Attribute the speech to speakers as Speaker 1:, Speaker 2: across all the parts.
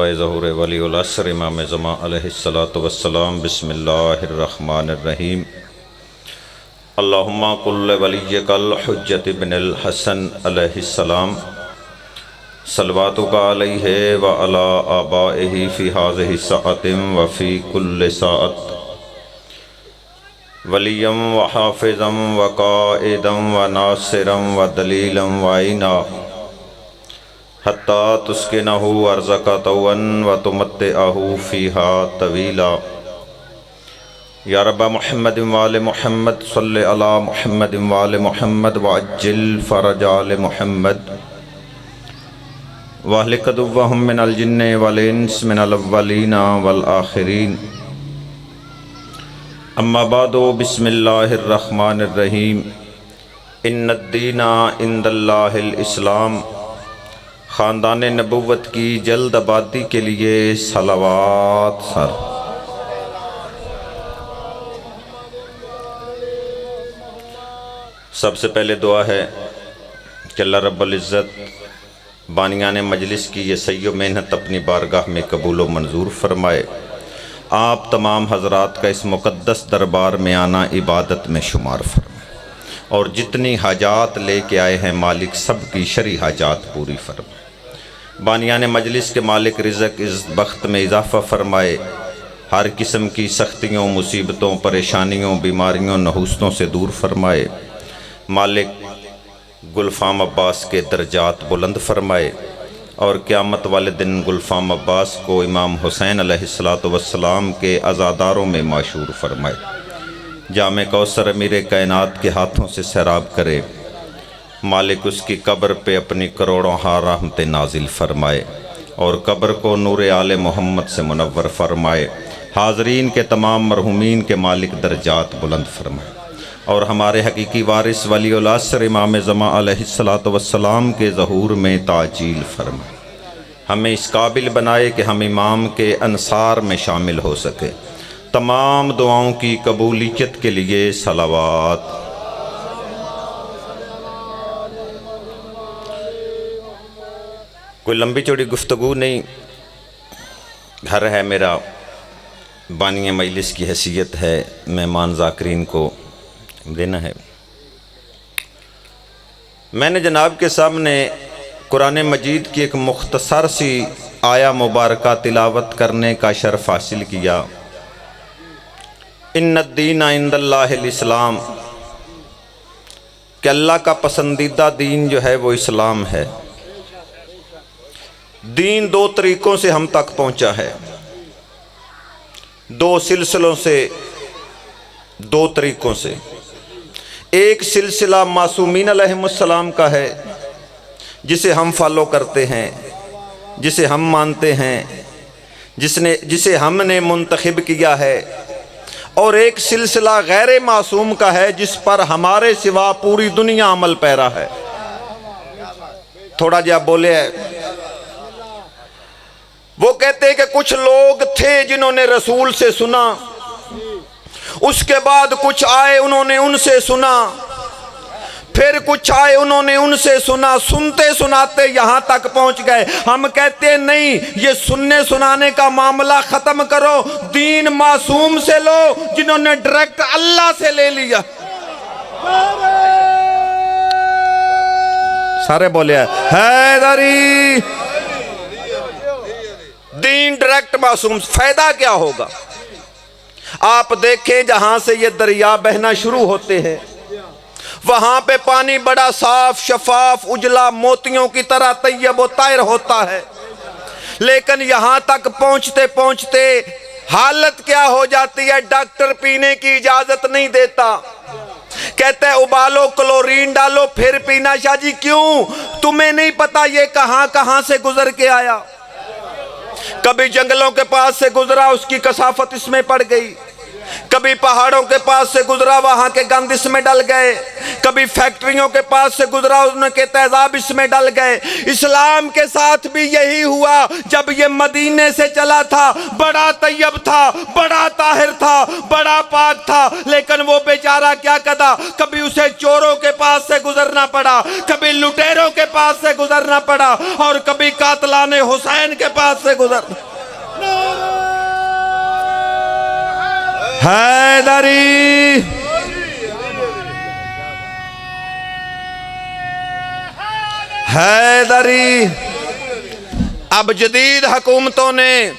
Speaker 1: Five ज़हूर वलीउल अस्र इमाम ज़मा अलैहिस्सलातु वस्सलाम। बिस्मिल्लाहिर्रहमानिर्रहीम। अल्लाहुम्मा कुल्ल वलिय्यकल हुज्जत इब्नुल हसन अलैहिस्सलाम सलवातुका अलैहि व अला आबाइहि फ़ी हाज़िहि साअतिन व फ़ी कुल्लि साअत वलिय्यम व हाफ़िज़म व क़ाइदम व नासिरम व दलीलम व आइना हत्ता तुस्किनहु अर्ज़क़तवन व तुमत्तिअहु फ़ीहा तवीला। या रब्ब मुहम्मद व आले मुहम्मद सल्लि अला मुहम्मद व आले मुहम्मद व अज्जिल फ़रज आले मुहम्मद व अहलिक दुव्वहुम मिनल जिन्नि वल इंस मिनल अव्वलीना वल आखिरीन। अम्मा बादो बिस्मिल्लाहिर रहमानिर रहीम। इन्नद्दीना इंदल्लाहिल इस्लाम। ख़ानदान नबुव्वत की जल्द आबादी के लिए सलावात सर। सबसे पहले दुआ है कि अल्लाह रब्बुल इज़्ज़त बानियान मजलिस की ये सय्यो मेहनत अपनी बारगाह में कबूल व मंजूर फरमाए। आप तमाम हजरात का इस मुक़द्दस दरबार में आना इबादत में शुमार फरमाए और जितनी हाजात लेके आए हैं मालिक सब की शरी हाजात पूरी फरमाए। बानियान मजलिस के मालिक रिज़्क़ इस बख्त में इजाफ़ा फरमाए। हर किस्म की सख्तियों, मुसीबतों, परेशानियों, बीमारियों, नहूस्तों से दूर फरमाए। मालिक गुलफ़ाम अब्बास के दर्जात बुलंद फरमाए और क़यामत वाले दिन गुलफ़ाम अब्बास को इमाम हुसैन अलैहिस्सलातु वस्सलाम के अज़ादारों में माशूर फरमाए। जामे कौसर अमीर कायनात के हाथों से सैराब करे। मालिक उसकी कब्र पे अपनी करोड़ों रहमतें नाजिल फरमाए और कब्र को नूर आले मोहम्मद से मुनव्वर फरमाए। हाज़रीन के तमाम मरहूमीन के मालिक दर्जात बुलंद फरमाए और हमारे हकीकी वारिस वलीउल अस्र इमाम ज़मा अलैहिस्सलातु वस्सलाम के ज़हूर में ताजील फरमाए। हमें इस काबिल बनाए कि हम इमाम के अंसार में शामिल हो सके। तमाम दुआओं की कबूलियत के लिए सलावात। कोई लंबी चौड़ी गुफ्तगू नहीं, घर है मेरा, बानी मजलिस की हैसियत है, मेहमान ज़ाकिरीन को देना है। मैंने जनाब के सामने कुरान मजीद की एक मुख्तसर सी आया मुबारका तिलावत करने का शर्फ हासिल किया। इन्नद्दीना इंदल्लाहिल इस्लाम, कि अल्लाह का पसंदीदा दीन जो है वो इस्लाम है। दीन दो तरीक़ों से हम तक पहुँचा है, दो सिलसिलों से, दो तरीक़ों से। एक सिलसिला मासूमीन अलैहिमुस्सलाम का है जिसे हम फॉलो करते हैं, जिसे हम मानते हैं, जिसे हमने मुंतखब किया है। और एक सिलसिला गैर मासूम का है जिस पर हमारे सिवा पूरी दुनिया अमल पैरा है। थोड़ा जा बोले है। वो कहते हैं कि कुछ लोग थे जिन्होंने रसूल से सुना, उसके बाद कुछ आए उन्होंने उनसे सुना, फिर कुछ आए उन्होंने उनसे सुना, सुनते सुनाते यहाँ तक पहुँच गए। हम कहते नहीं, ये सुनने सुनाने का मामला ख़त्म करो, दीन मासूम से लो जिन्होंने डायरेक्ट अल्लाह से ले लिया। सारे बोले हैदरी, दीन डायरेक्ट मासूम। फायदा क्या होगा? आप देखें जहां से ये दरिया बहना शुरू होते हैं वहां पे पानी बड़ा साफ, शफाफ, उजला, मोतियों की तरह तैयब व ताहिर होता है। लेकिन यहां तक पहुंचते पहुंचते हालत क्या हो जाती है? डॉक्टर पीने की इजाजत नहीं देता, कहते हैं उबालो, क्लोरीन डालो, फिर पीना। शाह जी क्यों? तुम्हें नहीं पता ये कहां कहां से गुजर के आया। कभी जंगलों के पास से गुजरा, उसकी कसाफत इसमें पड़ गई। कभी पहाड़ों के पास से गुजरा, वहां के गंद इसमें डल गए, कभी फैक्ट्रियों के पास से गुजरा, उनके तेजाब इसमें डल गए। इस्लाम के साथ भी यही हुआ। जब ये मदीने से चला था, बड़ा तैयब था, बड़ा ताहिर था, बड़ा पाक था, लेकिन वो बेचारा क्या कदा, कभी उसे चोरों के पास से गुजरना पड़ा, कभी लुटेरों के पास से गुजरना पड़ा, और कभी कातलाने हुसैन के पास से गुजरना। हैदरी हैदरी। अब जदीद हुकूमतों ने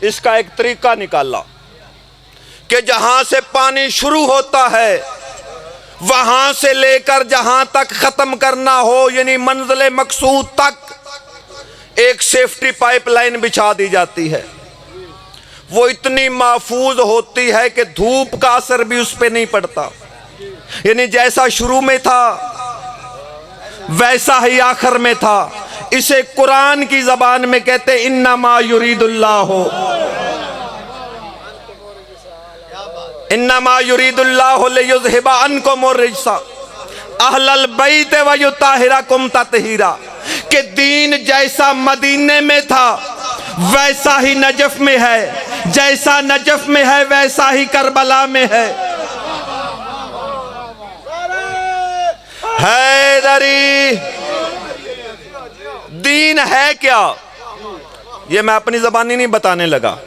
Speaker 1: इसका एक तरीका निकाला कि जहां से पानी शुरू होता है वहां से लेकर जहां तक खत्म करना हो, यानी मंजिल मकसूद तक एक सेफ्टी पाइपलाइन बिछा दी जाती है। वो इतनी महफूज होती है कि धूप का असर भी उस पर नहीं पड़ता, यानी जैसा शुरू में था वैसा ही आखिर में था। इसे कुरान की जबान में कहते इन्नमा युरीदुल्लाहु युरीदुल्लाहु लियुज़हिबा अन्कुमुर रिज्सा अहलल बैत व युताहिरकुम तत्हीरा। कि दीन जैसा मदीने में था वैसा ही नजफ में है, जैसा नजफ में है वैसा ही करबला में है। हैदरी दीन है क्या, ये मैं अपनी जबानी नहीं बताने लगा,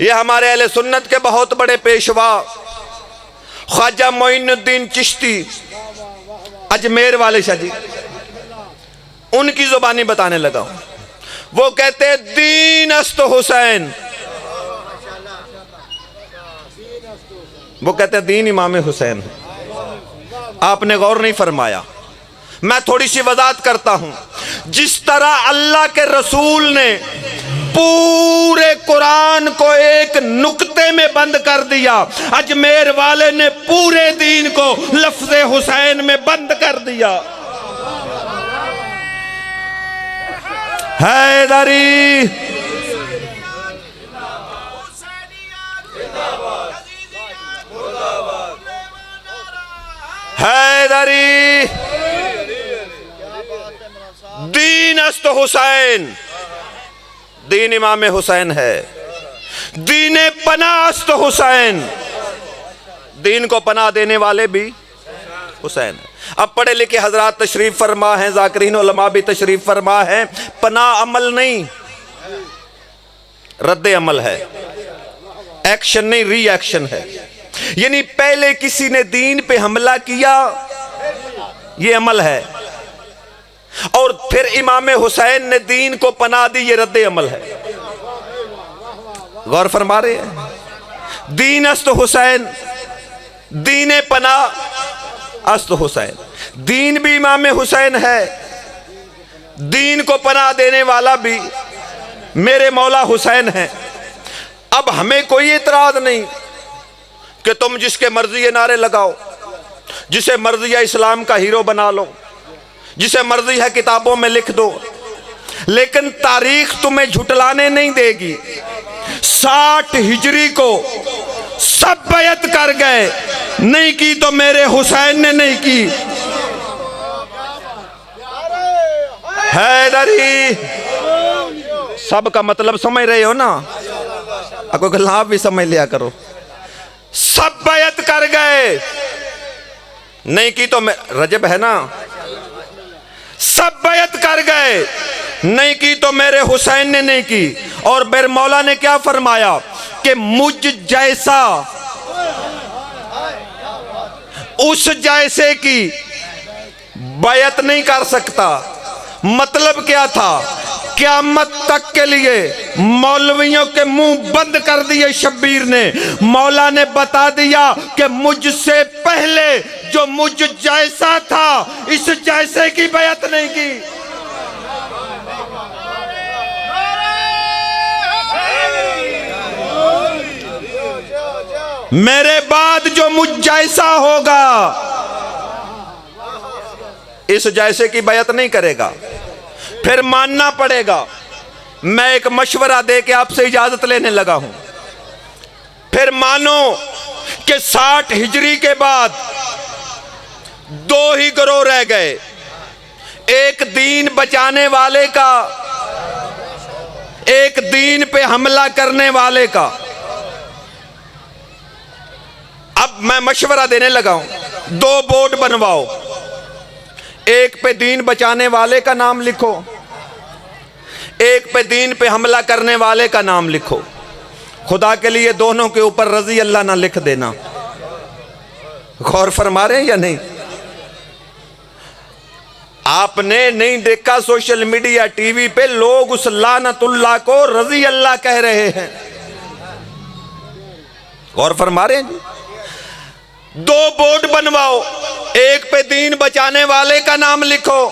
Speaker 1: ये हमारे अहले सुन्नत के बहुत बड़े पेशवा ख्वाजा मोइनुद्दीन चिश्ती अजमेर वाले शाह जी, उनकी जुबानी बताने लगा। वो कहते दीन अस्त हुसैन, वो कहते दीन इमाम हुसैन। आपने गौर नहीं फरमाया, मैं थोड़ी सी वजाहत करता हूं। जिस तरह अल्लाह के रसूल ने पूरे कुरान को एक नुक्ते में बंद कर दिया, अजमेर वाले ने पूरे दीन को लफ्ज़े हुसैन में बंद कर दिया। हैदरी हैदरी दीन अस्त हुसैन, दीन इमाम हुसैन है। दीन पनाह अस्त हुसैन, दीन को पनाह देने वाले भी हुसैन है। अब पढ़े लिखे हजरात तशरीफ फरमा हैं, जाकिरीन उलमा भी तशरीफ फरमा हैं। पनाह अमल नहीं, रद्द अमल है, एक्शन नहीं रिएक्शन है। यानी पहले किसी ने दीन पे हमला किया, ये अमल है, और फिर इमाम हुसैन ने दीन को पनाह दी, ये रद्द अमल है। गौर फरमा रहे हैं, दीन अस्त हुसैन, दीन पनाह अस्त हुसैन। दीन भी इमाम हुसैन है, दीन को पनाह देने वाला भी मेरे मौला हुसैन है। अब हमें कोई इतराज नहीं कि तुम जिसके मर्जी ये नारे लगाओ, जिसे मर्जी है इस्लाम का हीरो बना लो, जिसे मर्जी है किताबों में लिख दो, लेकिन तारीख तुम्हें झुटलाने नहीं देगी। 60 हिजरी को सब बैत कर गए, नहीं की तो मेरे हुसैन ने नहीं की। हैदरी सब का मतलब समझ रहे हो ना, कोई लाभ भी समझ लिया करो। सब बैत कर गए, नहीं की तो रजब है ना, सब बैत कर गए, नहीं की तो मेरे हुसैन ने नहीं की। और मेरे मौला ने क्या फरमाया कि मुझ जैसा उस जैसे की बैत नहीं कर सकता। मतलब क्या था, क़यामत तक के लिए मौलवियों के मुंह बंद कर दिए शब्बीर ने। मौला ने बता दिया कि मुझसे पहले जो मुझ जैसा था, इस जैसे की बैत नहीं की। मेरे बाद जो मुझ जैसा होगा, इस जैसे की बैत नहीं करेगा। फिर मानना पड़ेगा। मैं एक मशवरा दे के आपसे इजाजत लेने लगा हूं। फिर मानो कि 60 हिजरी के बाद दो ही गिरोह रह गए, एक दीन बचाने वाले का, एक दीन पे हमला करने वाले का। अब मैं मशवरा देने लगा हूं, 2 बोर्ड बनवाओ, एक पे दीन बचाने वाले का नाम लिखो, एक पे दीन पे हमला करने वाले का नाम लिखो। खुदा के लिए दोनों के ऊपर रजी अल्लाह ना लिख देना। गौर फरमा रहे हैं या नहीं? आपने नहीं देखा सोशल मीडिया टीवी पे लोग उस लानतुल्लाह को रजी अल्लाह कह रहे हैं? गौर फरमा रहे हैं जी? 2 बोर्ड बनवाओ, एक पे दीन बचाने वाले का नाम लिखो,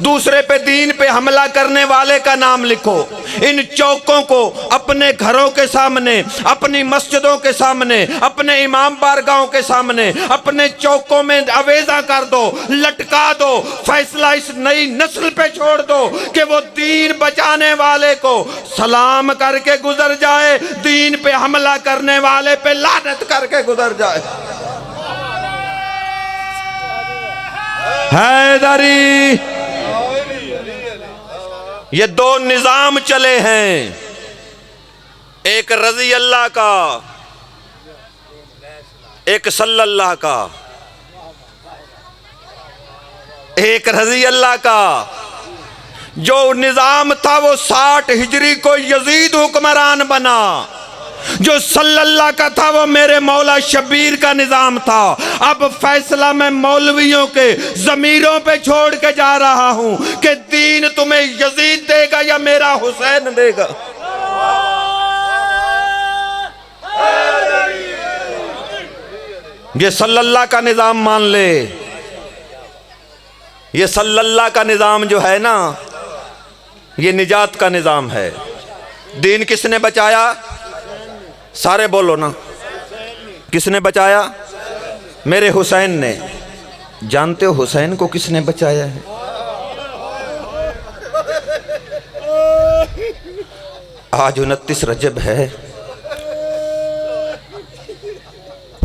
Speaker 1: दूसरे पे दीन पे हमला करने वाले का नाम लिखो। इन चौकों को अपने घरों के सामने, अपनी मस्जिदों के सामने, अपने इमाम बारगाहों के सामने, अपने चौकों में अवेजा कर दो, लटका दो। फैसला इस नई नस्ल पे छोड़ दो कि वो दीन बचाने वाले को सलाम करके गुजर जाए, दीन पे हमला करने वाले पे लानत करके गुजर जाए। हैदरी, ये 2 निजाम चले हैं, एक रजी अल्लाह का, एक सल्लल्लाह का। एक रजी अल्लाह का जो निजाम था वो 60 हिजरी को यजीद हुक्मरान बना, जो सल्लल्लाह का था वो मेरे मौला शबीर का निजाम था। अब फैसला मैं मौलवियों के जमीरों पे छोड़ के जा रहा हूं कि दीन तुम्हें यजीद देगा या मेरा हुसैन देगा। ये सल्लल्लाह का निजाम मान ले। ये सल्लल्लाह का निजाम जो है ना, ये निजात का निजाम है। दीन किसने बचाया? सारे बोलो ना, किसने बचाया? मेरे हुसैन ने। जानते हो हुसैन को किसने बचाया है? आज 29 रजब है।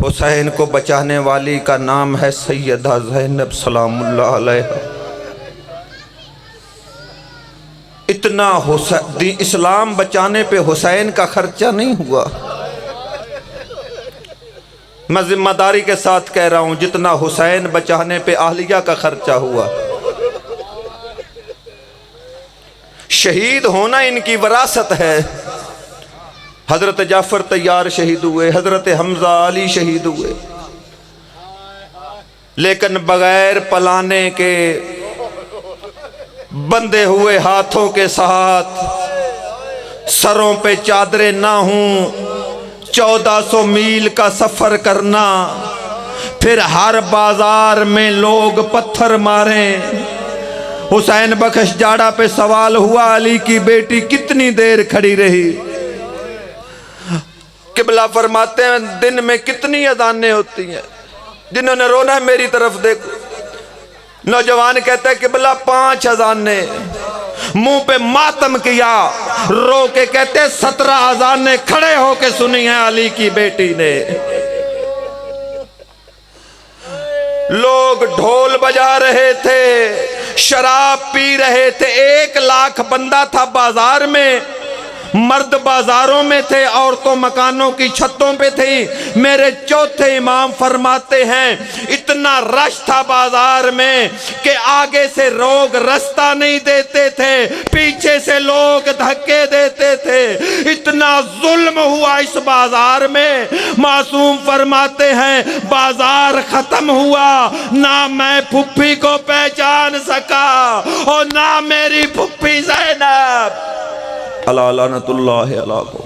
Speaker 1: हुसैन को बचाने वाली का नाम है सैयदा ज़ैनब सलामुल्लाह अलैहा। इतना इस्लाम बचाने पे हुसैन का खर्चा नहीं हुआ। मैं जिम्मेदारी के साथ कह रहा हूं, जितना हुसैन बचाने पे आहलिया का खर्चा हुआ। शहीद होना इनकी विरासत है। हजरत जाफर तैयार शहीद हुए, हजरत हमजा अली शहीद हुए, लेकिन बगैर पलाने के बंधे हुए हाथों के साथ, सरों पे चादरें ना हों, 1400 मील का सफर करना, फिर हर बाजार में लोग पत्थर मारें। हुसैन बख्श जाड़ा पे सवाल हुआ, अली की बेटी कितनी देर खड़ी रही? किबला फरमाते हैं दिन में कितनी अजानें होती हैं, जिन्होंने रोना है मेरी तरफ देखो। नौजवान कहते हैं किबला 5 अजानें। मुंह पे मातम किया, रो के कहते 17 अजानें खड़े होके सुनी है अली की बेटी ने। लोग ढोल बजा रहे थे, शराब पी रहे थे। 1 लाख बंदा था बाजार में, मर्द बाजारों में थे, औरतों मकानों की छतों पे थी। मेरे चौथे इमाम फरमाते हैं इतना रश था बाजार में कि आगे से लोग रास्ता नहीं देते थे, पीछे से लोग धक्के देते थे। इतना जुल्म हुआ इस बाजार में। मासूम फरमाते हैं बाजार खत्म हुआ, ना मैं फुफ्फी को पहचान सका और ना मेरी फुफ्फी ज़ैनब अला लानतुल्लाह अलैहा को।